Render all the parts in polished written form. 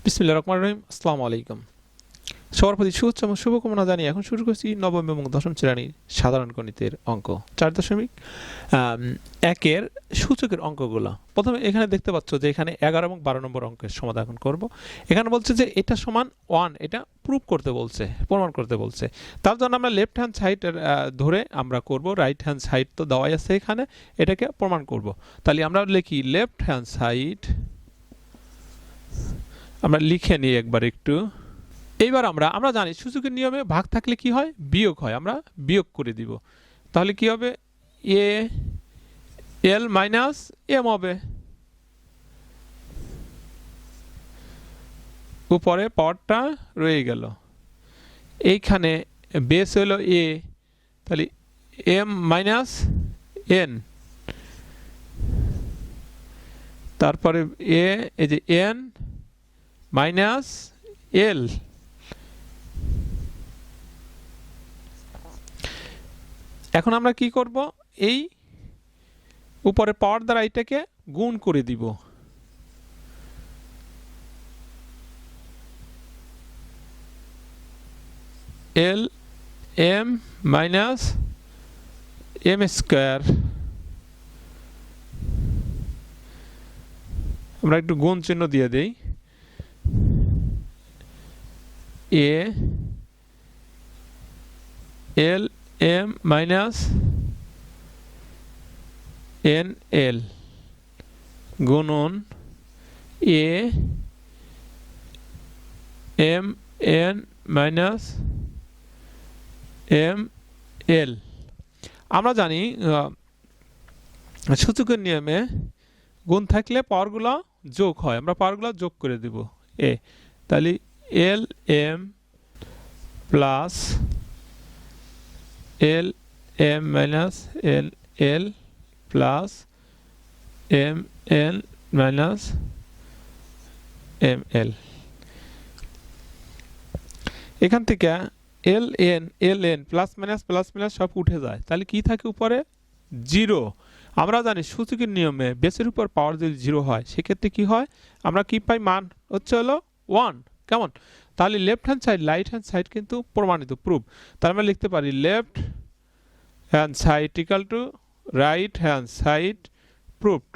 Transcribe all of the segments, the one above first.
বিসমিল্লাহির রহমানির রহিম। আসসালামু আলাইকুম। সবার প্রতি শুভেচ্ছা এবং শুভকামনা জানিয়ে এখন শুরু করছি নবম এবং দশম শ্রেণীর সাধারণ গণিতের অঙ্ক 4.1-এর সূচকের অঙ্কগুলো। প্রথমে এখানে দেখতে পাচ্ছ যে এখানে 11 এবং 12 নম্বর অঙ্কের সমাধান করব। এখানে বলছে যে এটা সমান 1, এটা প্রুভ করতে বলছে, প্রমাণ করতে বলছে। তার জন্য আমরা লেফট হ্যান্ড সাইড ধরে আমরা করব, রাইট হ্যান্ড সাইড তো দেওয়াই আছে এখানে, এটাকে প্রমাণ করব। তাহলে আমরা লিখি লেফট হ্যান্ড সাইড, আমরা লিখে নিই একবার একটু। এইবার আমরা জানি সূচকের নিয়মে ভাগ থাকলে কি হয়, বিয়োগ হয়, আমরা বিয়োগ করে দিব। তাহলে কি হবে, এ এল মাইনাস এম হবে, উপরে পাওয়ারটা রয়ে গেল। এইখানে বেস হলো এ, তাহলে এম মাইনাস এন, তারপরে এই যে এন মাইনাস এল। এখন আমরা কি করব, এই উপরে পাওয়ার দ্বারা এটাকে গুণ করে দিব। L M minus M square, আমরা একটু গুণ চিহ্ন দিয়ে দেই। A L M minus N L গুণন A M N minus M L. আমরা জানি সূচকের নিয়মে গুণ থাকলে পাওয়ারগুলো যোগ হয়, আমরা পাওয়ারগুলো যোগ করে দিব। তাহলে L M plus L M minus L L plus M N minus M L. এখান থেকে এল এন প্লাস মাইনাস সব উঠে যায়, তাহলে কি থাকে উপরে, জিরো। আমরা জানি সূচকের নিয়মে বেসের উপর পাওয়ার যদি জিরো হয় সেক্ষেত্রে কি হয়, আমরা কি পাই, মান হচ্ছে হলো 1। কেমন, তাহলে left hand side right hand side কিন্তু প্রমাণিত, প্রুফ। তাহলে আমরা লিখতে পারি left hand side equal to right hand side proved.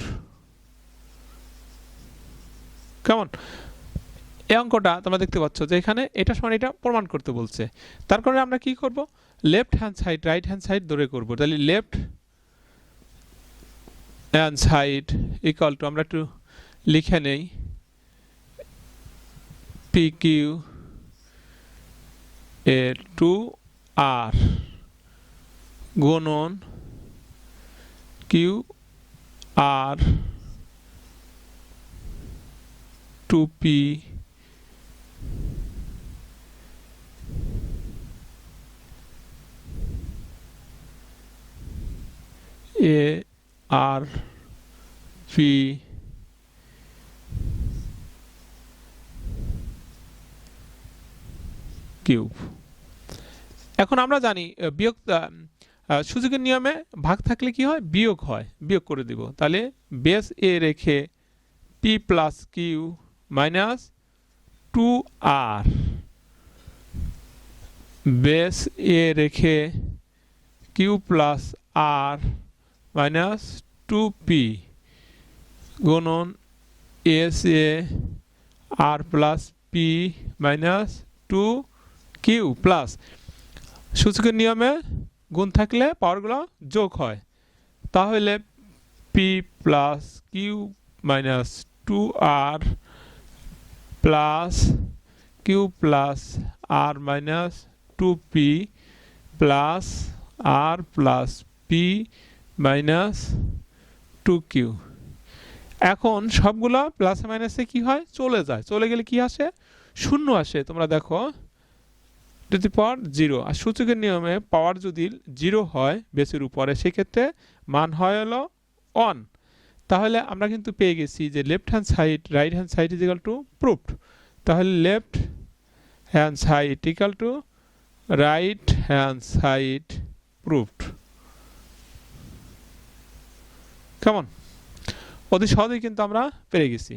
কেমন, এই অঙ্কটা তোমরা দেখতে পাচ্ছ যে এখানে এটা সমান এটা প্রমাণ করতে বলছে। তার কারণে আমরা কি করব, left hand side right hand side ধরে করব। তাহলে left hand side equal to, আমরা একটু লিখে নেই, পি কিউ এ টু আর গুণন Q R two P A R P cube. এখন আমরা জানি বিয়োগ, সূচকের নিয়মে ভাগ থাকলে কি হয়, বিয়োগ হয়, বিয়োগ করে দিব। তাহলে বেস এ রেখে P plus Q minus 2r, base এ রেখে Q plus R minus 2p গুণন এস এ R plus P minus 2q plus, সূচকের নিয়মে গুণ থাকলে পাওয়ারগুলো যোগ হয়, তাহলে P plus Q minus 2r plus Q plus R minus 2p plus R plus P minus 2q। এখন সবগুলো প্লাস মাইনাসে কি হয়, চলে যায়, চলে গেলে কি আসে, শূন্য আসে। তোমরা দেখো টু দি পাওয়ার 0। আর সূচকের নিয়মে পাওয়ার যদি 0 হয় বেসের উপরে সেক্ষেত্রে মান হয় হলো 1। তাহলে আমরা কিন্তু পেয়ে গেছি যে left hand side right hand side is equal to proved. তাহলে left hand side equal to right hand side proved. কেমন, অতি সহজেই কিন্তু আমরা পেরে গেছি।